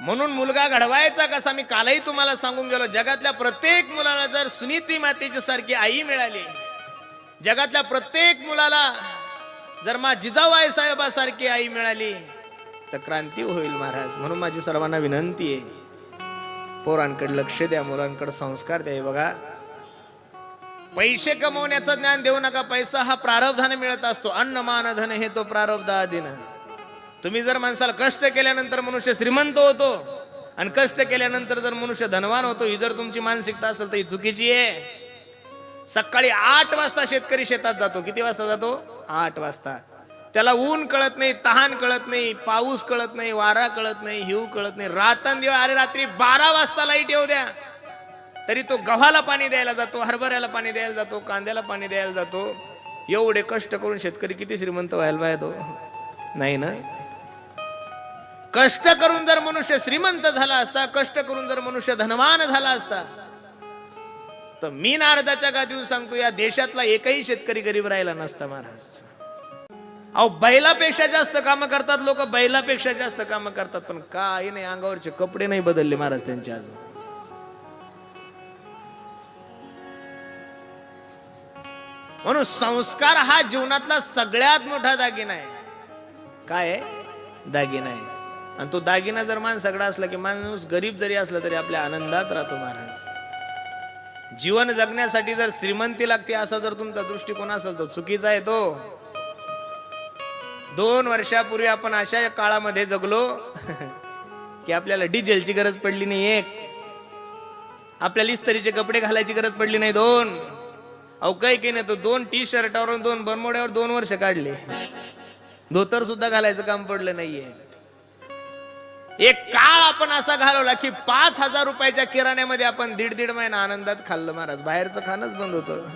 म्हणून मुलगा घडवायचा कसा, मी कालही तुम्हाला सांगून गेलो. जगातल्या प्रत्येक मुलाला जर सुनीती मातेची सारखी आई मिळाली, जगातल्या प्रत्येक मुलाला जर मा जिजाबाई साहेबासारखी आई मिळाली तर क्रांती होईल महाराज. म्हणून माझी सर्वांना विनंती आहे, पोरांकडे लक्ष द्या, मुलांकडे संस्कार द्या. बघा, पैसे कमवण्याचं ज्ञान देऊ नका. पैसा हा प्रारब्धाने मिळत असतो. अन्न मान धन हे तो प्रारब्ध आधीन. तुम्ही जर माणसाला कष्ट केल्यानंतर मनुष्य श्रीमंत होतो आणि कष्ट केल्यानंतर जर मनुष्य धनवान होतो, ही जर तुमची मानसिकता असेल तर ही चुकीची आहे. सकाळी 8 वाजता शेतकरी शेतात जातो. किती वाजता जातो? 8 वाजता. त्याला ऊन कळत नाही, तहान कळत नाही, पाऊस कळत नाही, वारा कळत नाही, हिव कळत नाही. रात्रंदिवस, अरे रात्री 12 वाजता लाईट येऊ द्या तरी तो गव्हाला पाणी द्यायला जातो, हरभऱ्याला पाणी द्यायला जातो, कांद्याला पाणी द्यायला जातो. एवढे कष्ट करून शेतकरी किती श्रीमंत व्हायला पाहिजे तो? नाही ना. कष्ट करून जर मनुष्य श्रीमंत झाला असता, कष्ट करून जर मनुष्य धनवान झाला असता, तर मी नारदाच्या गादीवर सांगतो, या देशातला एकही शेतकरी गरीब राहिला नसता महाराज. अहो, बैलापेक्षा जास्त काम करतात लोक, बैलापेक्षा जास्त काम करतात, पण काही नाही, अंगावरचे कपडे नाही बदलले महाराज त्यांचे आज. म्हणून संस्कार हा जीवनातला सगळ्यात मोठा दागिना आहे. काय आहे? दागिना आहे. आणि तो दागिना जर माणसाकडे असला की माणूस गरीब जरी असला तरी आपल्या आनंदात राहतो महाराज. जीवन जगण्यासाठी जर श्रीमंती लागते असा जर तुमचा दृष्टिकोन असेल तर चुकीचा आहे तो. 2 वर्षापूर्वी आपण अशा काळामध्ये जगलो की आपल्याला डिझेलची गरज पडली नाही 1, आपल्याला इस्त्रीचे कपडे घालायची गरज पडली नाही 2. अहो, काही नाही, तो 2 टी-शर्टावर 2 बरमोड्यावर 2 वर्ष काढले. धोतर सुद्धा घालायचं काम पडलं नाहीये. एक काळ आपण असा घालवला की 5,000 रुपयाच्या किराण्यामध्ये आपण 1.5 महिना आनंदात खाल्लं महाराज. बाहेरचं खाणंच बंद होतं.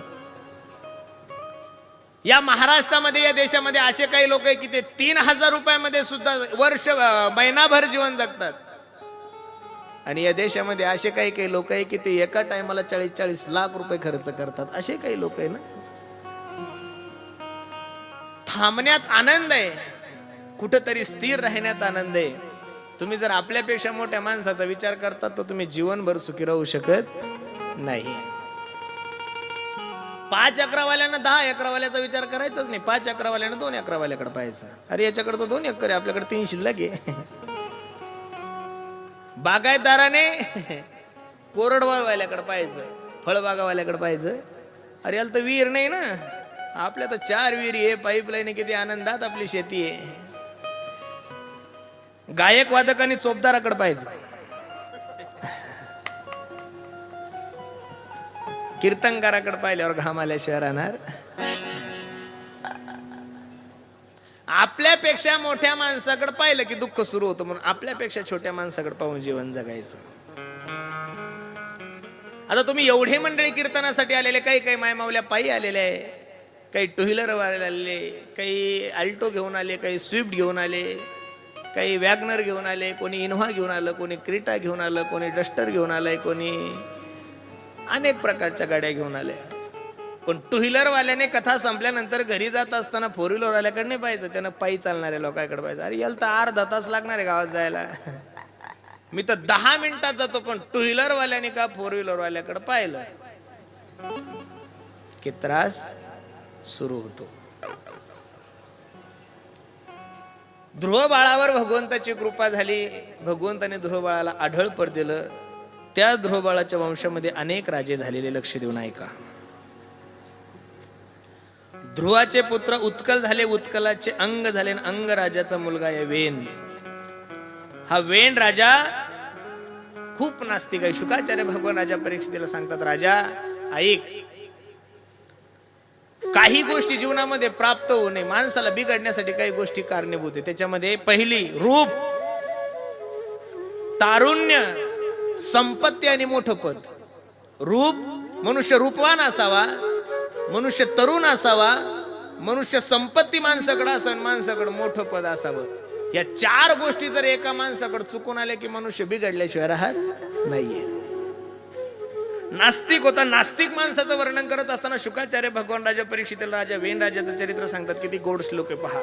या महाराष्ट्रामध्ये, या देशामध्ये असे काही लोक आहे की ते 3,000 रुपयामध्ये सुद्धा महिनाभर जीवन जगतात. आणि या देशामध्ये असे काही लोक आहे की ते एका टायमाला 40-40 लाख रुपये खर्च करतात. असे काही लोक आहे ना. थांबण्यात आनंद आहे, कुठंतरी स्थिर राहण्यात आनंद आहे. तुम्ही जर आपल्यापेक्षा मोठ्या माणसाचा विचार करतात तर तुम्ही जीवनभर सुखी राहू शकत नाही. 5 अकरावाल्यांना 10 अकरावाल्याचा विचार करायचाच नाही. 5 अकरावाल्यानं 2 अकरावाल्याकडे पाहायचं. अरे याच्याकडे तर 2 एकर आहे, आपल्याकडे 3 शिल्लक आहे. बागायतदाराने कोरडवाल्याकडे पाहायचं, फळबागावाल्याकडे पाहायचं. अरे याला तर विहीर नाही ना, आपल्या तर 4 विहिरी आहे, पाईपलाईन आहे, किती आनंदात आपली शेती आहे. गायक वादकाने चोपदाराकडे पाहायचं, कीर्तनकाराकडे पाहिल्यावर घाम आल्याशिवाय राहणार. आपल्यापेक्षा मोठ्या माणसाकडे पाहिलं की दुःख सुरू होतं. म्हणून आपल्यापेक्षा छोट्या माणसाकडे पाहून जीवन जगायचं. आता तुम्ही एवढे मंडळी कीर्तनासाठी आलेले, काही मायमावल्या पायी आलेले आहे, काही 2 व्हीलर आलेले, काही अल्टो घेऊन आले, काही स्विफ्ट घेऊन आले, काही वॅगनर घेऊन आले, कोणी इनोव्हा घेऊन आलं, कोणी क्रेटा घेऊन आलं, कोणी डस्टर घेऊन आलंय, कोणी अनेक प्रकारच्या गाड्या घेऊन आल्या. पण 2 व्हीलर वाल्याने कथा संपल्यानंतर घरी जात असताना 4 व्हीलर वाल्याकडे नाही पाहिजे, त्यांना पायी चालणाऱ्या लोकांकडे पाहिजे. अरे याला तर अर्धा तास लागणार आहे गावात जायला, मी तर 10 मिनिटात जातो. पण 2 व्हीलर वाल्याने का 4 व्हीलर वाल्याकडे पाहिलं की त्रास सुरू होतो. ध्रुव बाळावर भगवंताची कृपा झाली. भगवंताने ध्रुव बाळाला आढळ पर दिलं. त्या ध्रुव बाळाच्या वंशामध्ये अनेक राजे झालेले. लक्ष देऊन ऐका. ध्रुवाचे पुत्र उत्कल झाले, उत्कलाचे अंग झाले, अंग राजाचा मुलगा आहे वेन. हा वेन राजा खूप नास्तिक आहे. शुकाचार्य भगवान राजा परीक्षितीला सांगतात, राजा ऐक, काही गोष्टी जीवनामध्ये प्राप्त होऊ नये, माणसाला बिघडण्यासाठी काही गोष्टी कारणीभूत आहे. त्याच्यामध्ये पहिली रूप, तारुण्य, संपत्ती आणि मोठं पद. रूप, मनुष्य रूपवान असावा, मनुष्य तरुण असावा, मनुष्य संपत्ती माणसाकडे असावी, माणसाकडे मोठं पद असावं. या 4 गोष्टी जर एका माणसाकडे चुकून आल्या की मनुष्य बिघडल्याशिवाय राहत नाहीये. नास्तिक होता. नास्तिक माणसाचं वर्णन करत असताना शुकाचार्य भगवान राजा परीक्षितीला राजा वेन राजाचं चरित्र सांगतात. किती गोड श्लोक आहे पहा.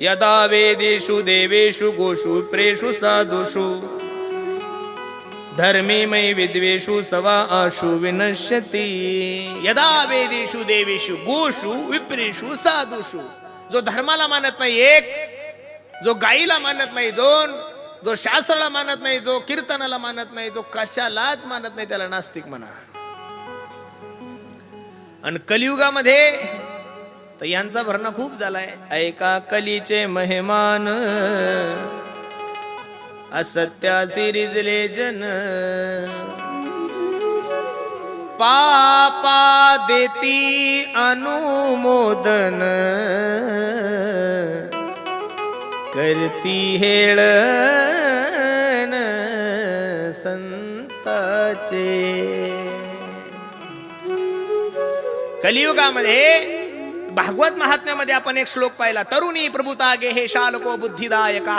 यदा वेदेषु देवेषु गोषु प्रेषु साधुषु धर्मे मयि विद्वेषु सवा आशु विनश्यति. यदा वेदेषु देवेषु गोषु विप्रेषु साधुषु. जो धर्माला मानत नाही एक, जो गाईला मानत नाही दोन, जो शास्त्राला मानत नाही, जो कीर्तनाला मानत नाही, जो कशालाच मानत नाही, त्याला नास्तिक म्हणा. आणि कलियुगामध्ये तर यांचा भरणा खूप झालाय. ऐका कलीचे मेहमान, असत्यासी रिजले जन. पापा देती अनुमोदन, करती हेळन संताचे. कलियुगामध्ये भागवत महात्म्यामध्ये आपण एक श्लोक पाहिला. तरुणी प्रभुतागे हे शालको बुद्धिदायका,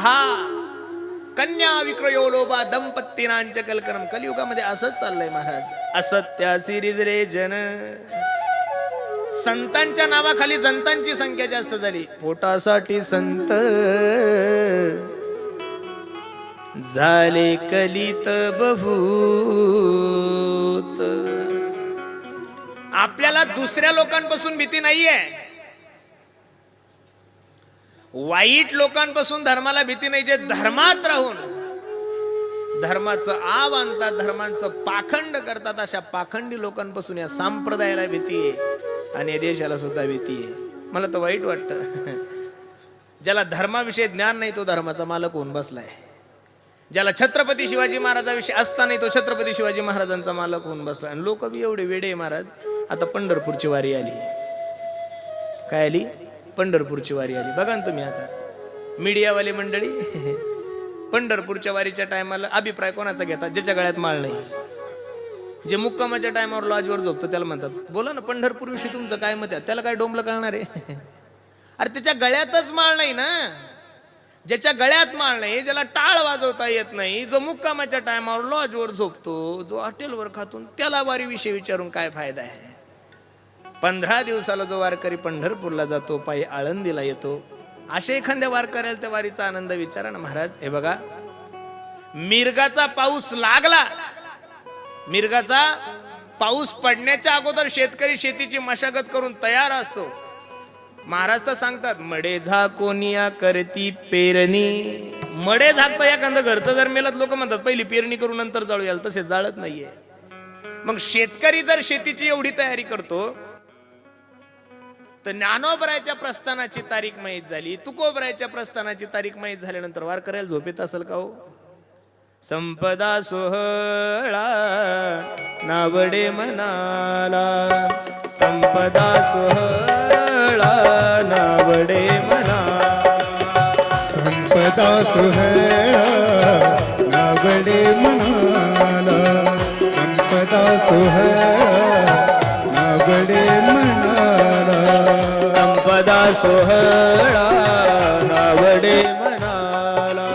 कन्या विक्रयो लोभा दंपत्तीनांच कलकरम. कलियुगामध्ये असंच चाललंय महाराज. असत्यासी रिजले जन. संतांच्या नावाखाली जनतांची संख्या जास्त झाली. पोटासाठी संत झाले कलित बहुत. आपल्याला दुसऱ्या लोकांपासून भीती नाहीये, वाईट लोकांपासून धर्माला भीती नाही. जे धर्मात राहून धर्माचं आव आणतात, धर्मांचं पाखंड करतात, अशा पाखंडी लोकांपासून या संप्रदायाला भीती आहे आणि या देशाला सुद्धा भीती आहे. मला तर वाईट वाटतं. ज्याला धर्माविषयी ज्ञान नाही तो धर्माचा मालक होऊन बसलाय. ज्याला छत्रपती शिवाजी महाराजाविषयी असताना तो छत्रपती शिवाजी महाराजांचा मालक होऊन बसलाय. आणि लोक बी एवढे वेडे महाराज. आता पंढरपूरची वारी आली. काय आली? पंढरपूरची वारी आली. बघा ना तुम्ही आता मीडियावाली मंडळी पंढरपूरच्या वारीच्या टायमाला अभिप्राय कोणाचा घेतात? ज्याच्या गळ्यात माळ नाही. जे मुक्कामाच्या टायमावर लॉजवर झोपतो त्याला म्हणतात बोला ना पंढरपूर विषयी तुमचं काय मत आहे. त्याला काय डोंबलं कळणार आहे? अरे त्याच्या गळ्यातच माळ नाही ना. ज्याच्या गळ्यात माळ नाही, ज्याला टाळ वाजवता येत नाही, जो मुक्कामाच्या टायमावर लॉजवर झोपतो, जो हॉटेलवर खातून, त्याला वारीविषयी विचारून काय फायदा आहे? 15 दिवसाला जो वारकरी पंढरपूरला जातो, पायी आळंदीला येतो, अशा एखाद्या वारकऱ्याला त्या वारीचा आनंद विचारा ना महाराज. हे बघा, मिरगाचा पाऊस लागला, मिरगाचा पाऊस पडण्याच्या अगोदर शेतकरी शेतीची मशागत करून तयार असतो. महाराज तर सांगतात मडे झाकोनिया करती पेरणी. मडे झाकतं एखादं घरचं जर मेलत लोक म्हणतात पहिली पेरणी करून नंतर जाळू याल, तसे जाळत नाहीये. मग शेतकरी जर शेतीची एवढी तयारी करतो तर ज्ञानोबरायच्या प्रस्थानाची तारीख माहीत झाली, तुकोबरायच्या प्रस्थानाची तारीख माहीत झाल्यानंतर वारकऱ्याला झोप येत असेल का हो? संपदा सोहळा नावडे मनाला, संपदा सोहळा नावडे मनाला, संपदा सोहळा नावडे मनाला, संपदा सोहळा नावडे मनाला, संपदा सोहळा नावडे मनाला,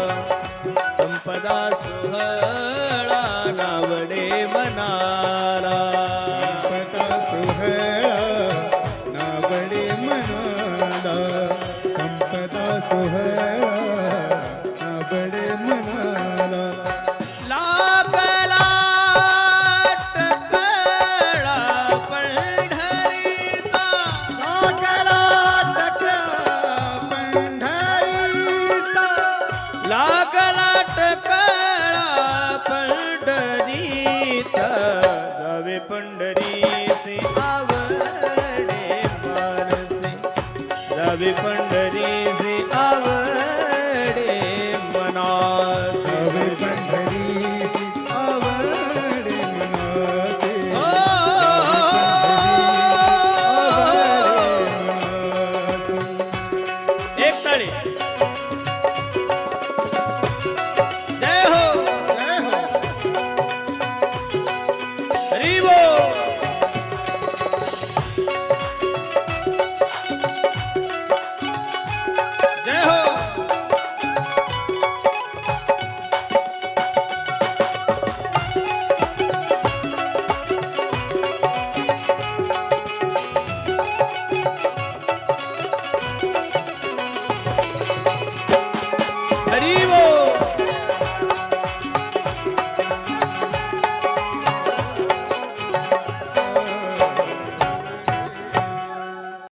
संपदा सोहळा नावडे मनाला, संपदा सोहळा नावडे मनाला, संपदा सोहळा नावडे मनाला. लागला टकळा पंढरीचा, लागला टकळा पंढरीचा, लागला टकळा पंढरीचा, जावे पंढरीचे